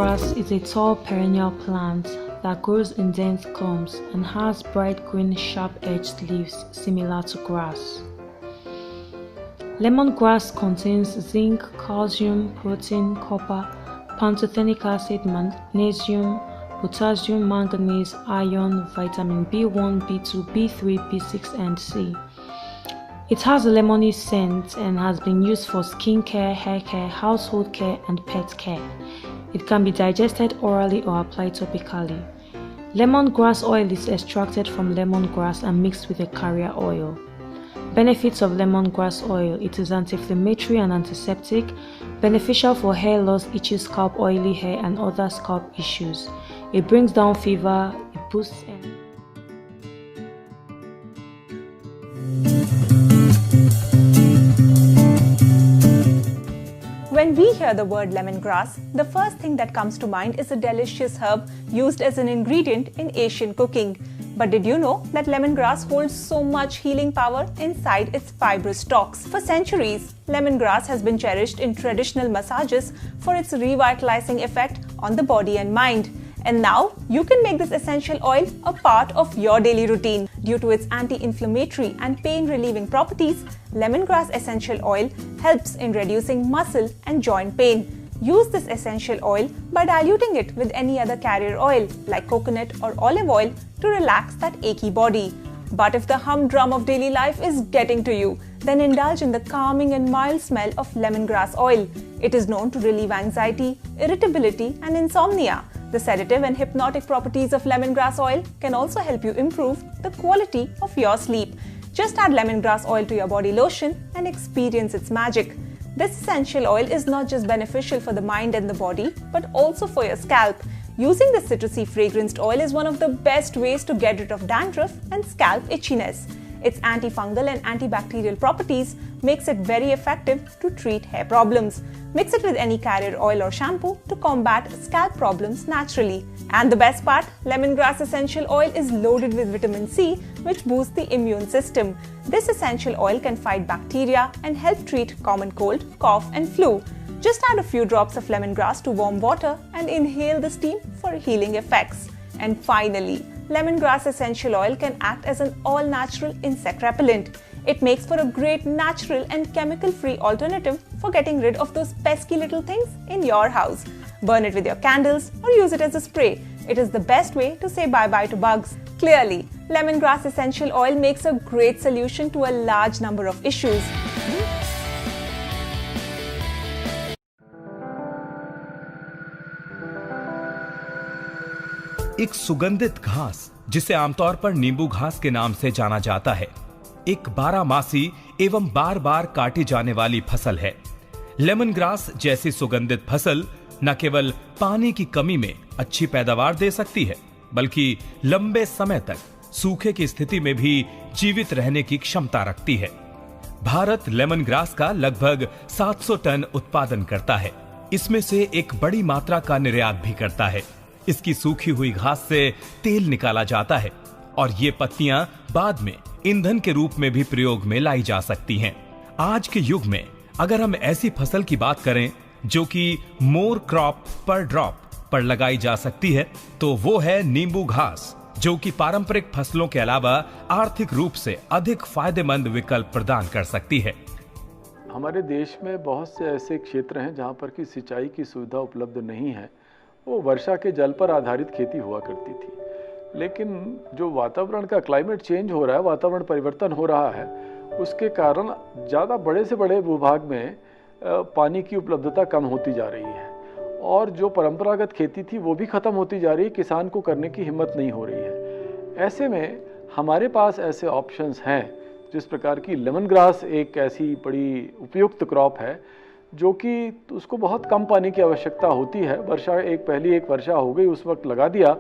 Lemongrass is a tall perennial plant that grows in dense clumps and has bright green sharp-edged leaves similar to grass. Lemongrass contains zinc, calcium, protein, copper, pantothenic acid, magnesium, potassium, manganese, iron, vitamin B1, B2, B3, B6 and C. It has a lemony scent and has been used for skin care, hair care, household care and pet care. It can be digested orally or applied topically. Lemongrass oil is extracted from lemongrass and mixed with a carrier oil. Benefits of lemongrass oil: it is anti-inflammatory and antiseptic, beneficial for hair loss, itchy scalp, oily hair and other scalp issues. It brings down fever, it boosts energy. When we hear the word lemongrass, the first thing that comes to mind is a delicious herb used as an ingredient in Asian cooking. But did you know that lemongrass holds so much healing power inside its fibrous stalks? For centuries, lemongrass has been cherished in traditional massages for its revitalizing effect on the body and mind. And now, you can make this essential oil a part of your daily routine. Due to its anti-inflammatory and pain-relieving properties, lemongrass essential oil helps in reducing muscle and joint pain. Use this essential oil by diluting it with any other carrier oil like coconut or olive oil to relax that achy body. But if the humdrum of daily life is getting to you, then indulge in the calming and mild smell of lemongrass oil. It is known to relieve anxiety, irritability and insomnia. The sedative and hypnotic properties of lemongrass oil can also help you improve the quality of your sleep. Just add lemongrass oil to your body lotion and experience its magic. This essential oil is not just beneficial for the mind and the body, but also for your scalp. Using this citrusy fragranced oil is one of the best ways to get rid of dandruff and scalp itchiness. Its antifungal and antibacterial properties makes it very effective to treat hair problems. Mix it with any carrier oil or shampoo to combat scalp problems naturally. And the best part, lemongrass essential oil is loaded with vitamin C, which boosts the immune system. This essential oil can fight bacteria and help treat common cold, cough and flu. Just add a few drops of lemongrass to warm water and inhale the steam for healing effects. And finally, lemongrass essential oil can act as an all-natural insect repellent. It makes for a great natural and chemical-free alternative for getting rid of those pesky little things in your house. Burn it with your candles or use it as a spray. It is the best way to say bye-bye to bugs. Clearly, lemongrass essential oil makes a great solution to a large number of issues. एक सुगंधित घास जिसे आमतौर पर नींबू घास के नाम से जाना जाता है, एक बारहमासी एवं बार बार काटी जाने वाली फसल है। लेमन ग्रास जैसी सुगंधित फसल न केवल पानी की कमी में अच्छी पैदावार दे सकती है, बल्कि लंबे समय तक सूखे की स्थिति में भी जीवित रहने की क्षमता रखती है। भारत लेमन ग्रास का लगभग 700 टन उत्पादन करता है। इसमें से एक बड़ी मात्रा का निर्यात भी करता है। इसकी सूखी हुई घास से तेल निकाला जाता है और ये पत्तियां बाद में ईंधन के रूप में भी प्रयोग में लाई जा सकती हैं। आज के युग में अगर हम ऐसी फसल की बात करें जो कि मोर क्रॉप पर ड्रॉप पर लगाई जा सकती है, तो वो है नींबू घास, जो कि पारंपरिक फसलों के अलावा आर्थिक रूप से अधिक फायदेमंद विकल्प प्रदान कर सकती है। हमारे देश में बहुत से ऐसे क्षेत्र हैं जहां पर की सिंचाई की सुविधा उपलब्ध नहीं है। वो वर्षा के जल पर आधारित खेती हुआ करती थी, लेकिन जो वातावरण का क्लाइमेट चेंज हो रहा है, वातावरण परिवर्तन हो रहा है, उसके कारण ज़्यादा बड़े से बड़े भूभाग में पानी की उपलब्धता कम होती जा रही है और जो परंपरागत खेती थी वो भी ख़त्म होती जा रही है। किसान को करने की हिम्मत नहीं हो रही है। ऐसे में हमारे पास ऐसे ऑप्शंस हैं, जिस प्रकार की लेमन ग्रास एक ऐसी बड़ी उपयुक्त क्रॉप है जो कि उसको बहुत कम पानी की आवश्यकता होती है। पहली एक वर्षा हो गई, उस वक्त लगा दिया,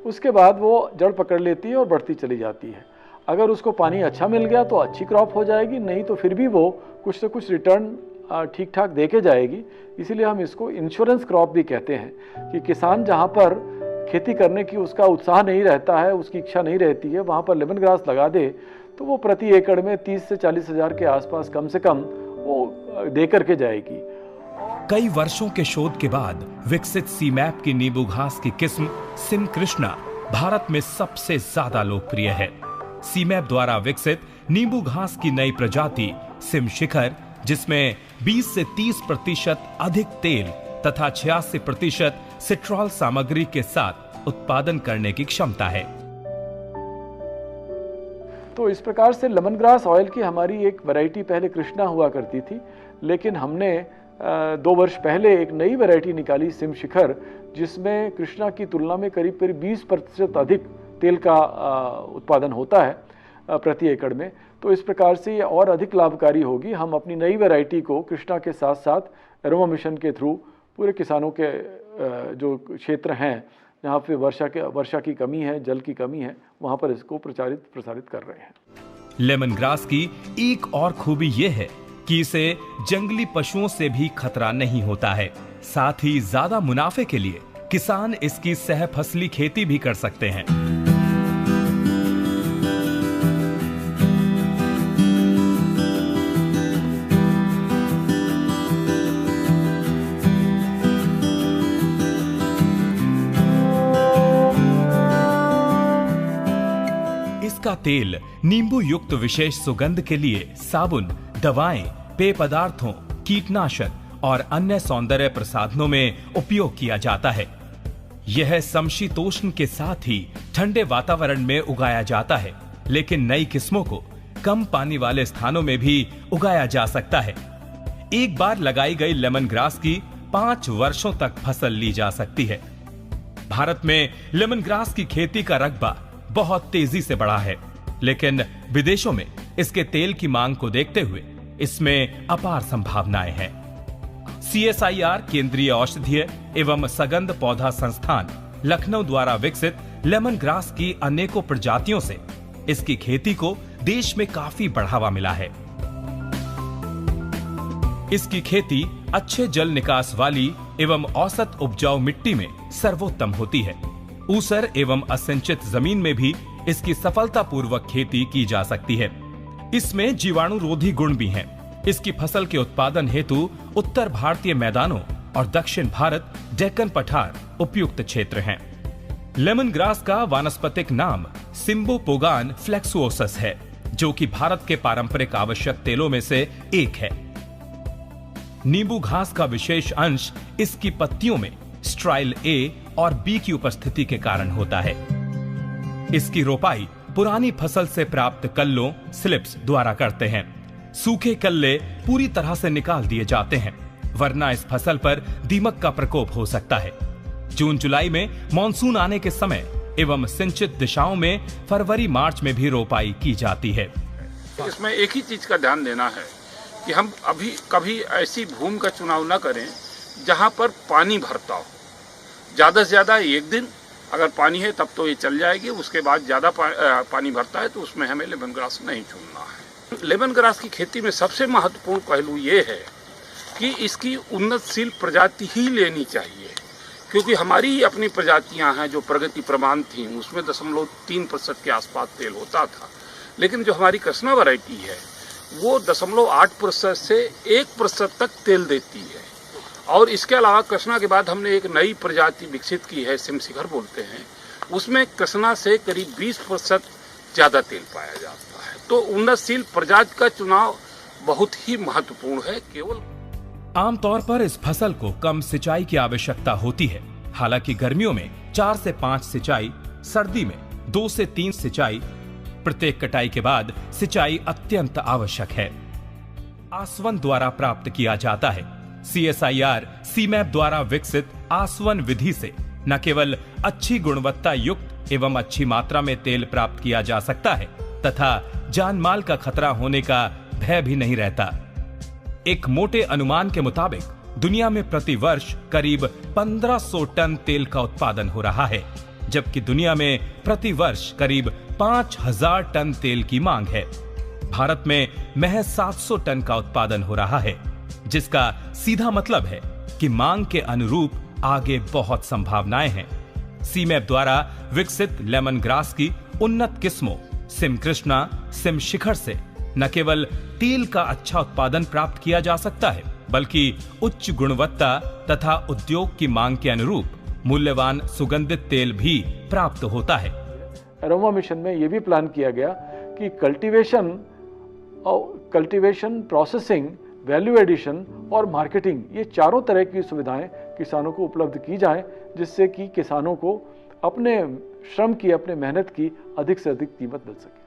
उसके बाद वो जड़ पकड़ लेती है और बढ़ती चली जाती है। अगर उसको पानी अच्छा मिल गया तो अच्छी क्रॉप हो जाएगी, नहीं तो फिर भी वो कुछ से कुछ रिटर्न ठीक ठाक दे के जाएगी। इसीलिए हम इसको इंश्योरेंस क्रॉप भी कहते हैं कि किसान जहाँ पर खेती करने की उसका उत्साह नहीं रहता है, उसकी इच्छा नहीं रहती है, वहाँ पर लेमन ग्रास लगा दे तो वो प्रति एकड़ में 30 से 40 हज़ार के आसपास कम से कम वो दे करके जाएगी। कई वर्षों के शोध के बाद विकसित सीमैप की नींबू घास की किस्म सिम कृष्णा भारत में सबसे ज्यादा लोकप्रिय है। सीमैप द्वारा विकसित नींबू घास की नई प्रजाति सिम शिखर, जिसमें 20 से 30% अधिक तेल तथा 86% सिट्रॉल सामग्री के साथ उत्पादन करने की क्षमता है। तो इस प्रकार से लेमन ग्रास ऑयल की हमारी एक वैरायटी पहले कृष्णा हुआ करती थी, लेकिन हमने 2 वर्ष पहले एक नई वैरायटी निकाली सिम शिखर, जिसमें कृष्णा की तुलना में करीब 20% अधिक तेल का उत्पादन होता है प्रति एकड़ में। तो इस प्रकार से ये और अधिक लाभकारी होगी। हम अपनी नई वैरायटी को कृष्णा के साथ साथ एरोमा मिशन के थ्रू पूरे किसानों के जो क्षेत्र हैं जहाँ पे वर्षा की कमी है, जल की कमी है, वहाँ पर इसको प्रसारित कर रहे हैं। लेमन ग्रास की एक और खूबी यह है कि इसे जंगली पशुओं से भी खतरा नहीं होता है। साथ ही ज्यादा मुनाफे के लिए किसान इसकी सह फसली खेती भी कर सकते हैं। इसका तेल नींबू युक्त विशेष सुगंध के लिए साबुन, दवाएं, पेय पदार्थों, कीटनाशक और अन्य सौंदर्य प्रसाधनों में उपयोग किया जाता है। यह समशीतोष्ण के साथ ही ठंडे वातावरण में उगाया जाता है, लेकिन नई किस्मों को कम पानी वाले स्थानों में भी उगाया जा सकता है। एक बार लगाई गई लेमन ग्रास की 5 वर्षों तक फसल ली जा सकती है। भारत में लेमन ग्रास की खेती का रकबा बहुत तेजी से बढ़ा है, लेकिन विदेशों में इसके तेल की मांग को देखते हुए इसमें अपार संभावनाएं हैं। CSIR केंद्रीय औषधीय एवं सगंध पौधा संस्थान लखनऊ द्वारा विकसित लेमन ग्रास की अनेकों प्रजातियों से इसकी खेती को देश में काफी बढ़ावा मिला है। इसकी खेती अच्छे जल निकास वाली एवं औसत उपजाऊ मिट्टी में सर्वोत्तम होती है। ऊसर एवं असिंचित जमीन में भी इसकी सफलतापूर्वक खेती की जा सकती है। इसमें जीवाणु रोधी गुण भी हैं। इसकी फसल के उत्पादन हेतु उत्तर भारतीय मैदानों और दक्षिण भारत डेक्कन पठार उपयुक्त क्षेत्र हैं। लेमन ग्रास का वानस्पतिक नाम सिम्बोपोगान फ्लेक्सुओसस है, जो कि भारत के पारंपरिक आवश्यक तेलों में से एक है। नींबू घास का विशेष अंश इसकी पत्तियों में स्ट्राइल ए और बी की उपस्थिति के कारण होता है। इसकी रोपाई पुरानी फसल से प्राप्त कल्लों स्लिप्स द्वारा करते हैं। सूखे कल्ले पूरी तरह से निकाल दिए जाते हैं, वरना इस फसल पर दीमक का प्रकोप हो सकता है। जून जुलाई में मानसून आने के समय एवं सिंचित दिशाओं में फरवरी मार्च में भी रोपाई की जाती है। इसमें एक ही चीज का ध्यान देना है कि हम अभी कभी ऐसी भूमि का चुनाव न करें जहां पर पानी भरता हो। ज्यादा से ज्यादा एक दिन अगर पानी है तब तो ये चल जाएगी, उसके बाद ज्यादा पानी भरता है तो उसमें हमें लेमन ग्रास नहीं चुनना है। लेमन ग्रास की खेती में सबसे महत्वपूर्ण पहलू ये है कि इसकी उन्नतशील प्रजाति ही लेनी चाहिए, क्योंकि हमारी अपनी प्रजातियां हैं जो प्रगति प्रमाण थी, उसमें 0.3% के आसपास तेल होता था, लेकिन जो हमारी कृष्णा वैरायटी है वो 0.8% से 1% तक तेल देती है। और इसके अलावा कृष्णा के बाद हमने एक नई प्रजाति विकसित की है, सिम शिखर बोलते हैं, उसमें कृष्णा से करीब 20% ज्यादा तेल पाया जाता है। तो उन्नतशील प्रजाति का चुनाव बहुत ही महत्वपूर्ण है। केवल आमतौर पर इस फसल को कम सिंचाई की आवश्यकता होती है। हालांकि गर्मियों में 4 से 5 सिंचाई, सर्दी में 2 से 3 सिंचाई, प्रत्येक कटाई के बाद सिंचाई अत्यंत आवश्यक है। आसवन द्वारा प्राप्त किया जाता है। CSIR सीमैप द्वारा विकसित आसवन विधि से न केवल अच्छी गुणवत्ता युक्त एवं अच्छी मात्रा में तेल प्राप्त किया जा सकता है, तथा जानमाल का खतरा होने का भय भी नहीं रहता। एक मोटे अनुमान के मुताबिक दुनिया में प्रति वर्ष करीब 1500 टन तेल का उत्पादन हो रहा है, जबकि दुनिया में प्रति वर्ष करीब 5000 टन तेल की मांग है। भारत में महज 700 टन का उत्पादन हो रहा है, जिसका सीधा मतलब है कि मांग के अनुरूप आगे बहुत संभावनाएं हैं। सीमैप द्वारा विकसित लेमन ग्रास की उन्नत किस्मों सिम कृष्णा, सिम शिखर से न केवल तेल का अच्छा उत्पादन प्राप्त किया जा सकता है, बल्कि उच्च गुणवत्ता तथा उद्योग की मांग के अनुरूप मूल्यवान सुगंधित तेल भी प्राप्त होता है। एरोमा मिशन में ये भी प्लान किया गया कि कल्टीवेशन, प्रोसेसिंग, वैल्यू एडिशन और मार्केटिंग, ये चारों तरह की सुविधाएं किसानों को उपलब्ध की जाएं, जिससे कि किसानों को अपने श्रम की, अपने मेहनत की अधिक से अधिक कीमत मिल सके।